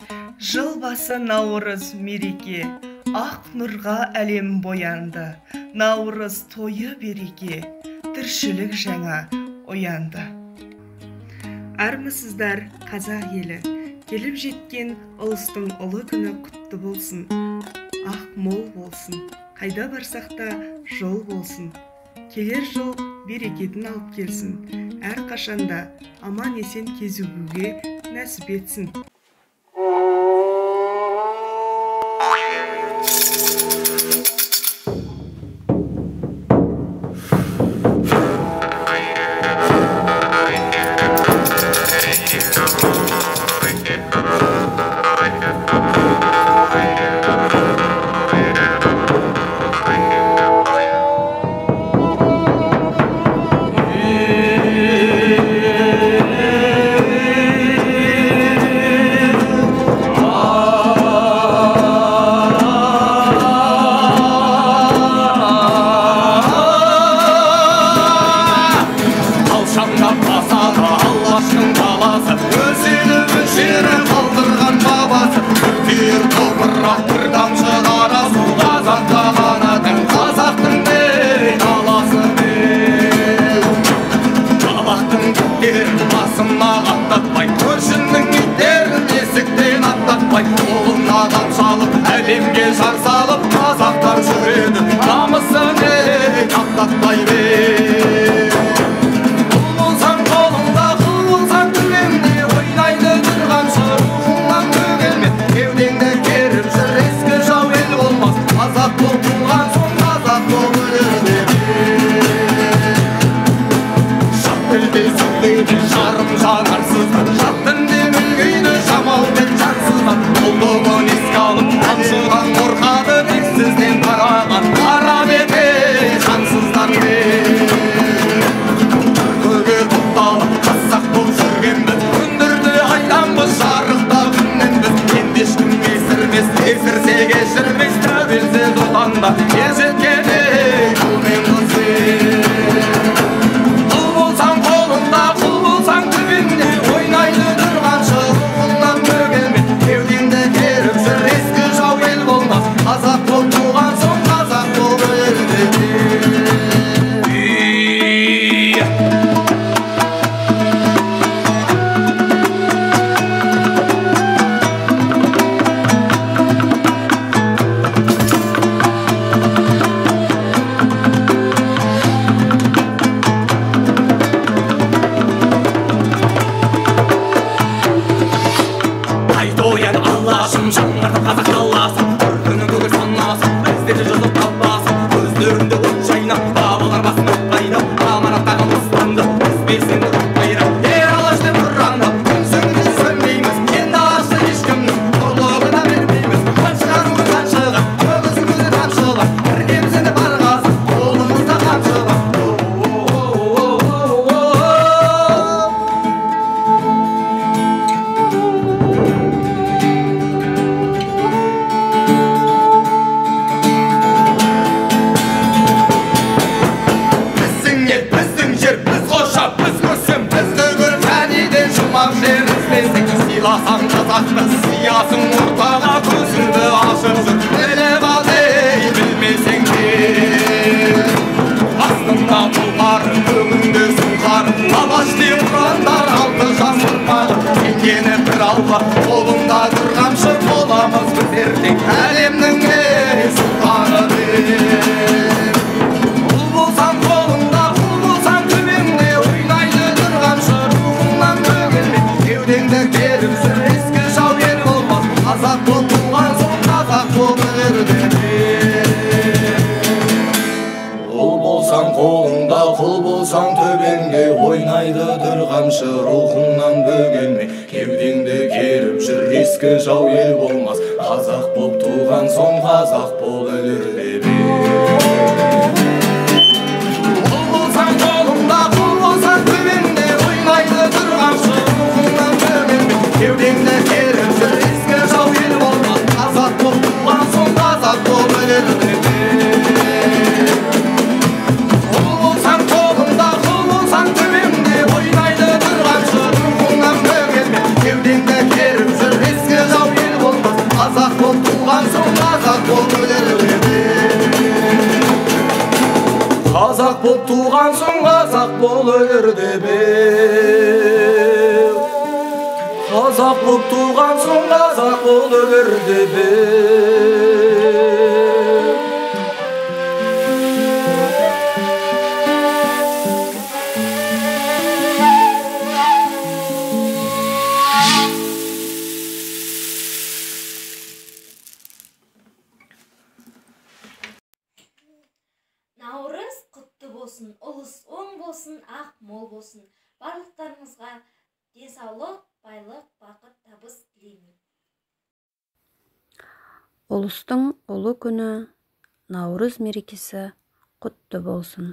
Жыл басы наурыз мереке, ақ нұрға әлем боянды. Наурыз тойы береке, тіршілік жаңа оянды. Армысыздар қазақ елі, келіп жеткен ұлыстың ұлы күні құтты болсын. Ақ мол болсын, қайда барсақ та жол болсын. Келер жыл берекетін алып келсін. Әр қашанда аман есен кезігуге нәсіп етсін. Әлемге жар салып, қазақтар жүреді, намысын аттатпай бер. Құл болсаң қолыңда, құл болсаң төбеңде, ойнайды тұрғанша рухыңнан бөгелме. Кеудеңді керіп жүр, ескі жау ел болмас. Қазақ болып туған соң, қазақ болып өлерде бер. Жат тілде сөйлейді жарым жанарсыздар, жат тілде мүлгейді жамалмен жансыздар. Ұлдығын еске алып, аншылған қорқады тексізден тараған қара беті жансыздар бер. Көге тоқталып қазақ болып жүргенбіз, күндірді айданбыз, жарықта күннен біз. Енді ешкім кесірмес, кесірсе кешірмес, тәуелсіз отанда ер жеткені құлмен қыз. Құл болсаң қолыңда, құл болсаң төбеңде, ойнайды тұрғанша рухыңнан бөгелме. Кеудеңді керіп жүр, ескі жау ел болмас. Қазақ болып туған соң, қазақ болып өлерде бер. Жаңғыртып қазақ даласын, бір күні көгер санасын, біздері жазып қалбасын. Көздерінде от жайнап, бабалар басын отқайдап, аманаттаған ұстанды, біз белсенді ұтпайрап. Ер алаш деп ұрандап, күнсіңді сөнбейміз, енді ашты ешкімнің ұрлығына бермейміз. Қаншығар өзен шығып, көбісін көзі тамшылап, біргеміз енді барғасып, қолымызда қамшылап. Сыйласаң қазақты, сиясың ортаға, көзіңді ашып жүр, біліп ал ей, білмесең де. Астында тұлғары, көгінде сұңқары, алаш деп ұрандар алды жас ұрпағы. Сенгені бір алға, қолында тұрғаншы боламыз біз ертең, әлемнің сұлтаны деп. Құл болсаң қолыңда, құл болсаң төбеңде, ойнайды тұрғаншы рухыңнан бөгелме. Кеудеңді керіп жүр, ескі жау ел болмас. Қазақ болып туған соң, қазақ болып өлерде бер. Құл болсаң қолыңда, құл болсаң төбеңде, ойнайды тұрғаншы рухыңнан бөгелме. Кеудеңді керіп жүр, ескі жау ел болмас. Қазақ болып туған соң, қазақ болып өлерде бер. Құл болсаң қолыңда, құл болсаң төбеңде, ойнайды тұрғаншы рухыңнан бөгелме. Кеудеңді керіп жүр, ескі жау ел болмас. Қазақ болып туған соң, қазақ болып өлерде бер. Құл болсаң қолыңда, құл болсаң төбеңде, ойнайды тұрғаншы рухыңнан бөгелме. Кеудеңді керіп жүр, ескі жау ел Қазақ боп туғансың, қазақ бол өлерде беу. Қазақ боп туғансың, қазақ бол өлерде беу. Наурыз құтты болсын, ұлыс оң болсын, ақ мол болсын. Барлықтарыңызға денсаулық, байлық, бақыт, табыс тілеймін. Ұлыстың ұлы күні, наурыз мерекесі құтты болсын.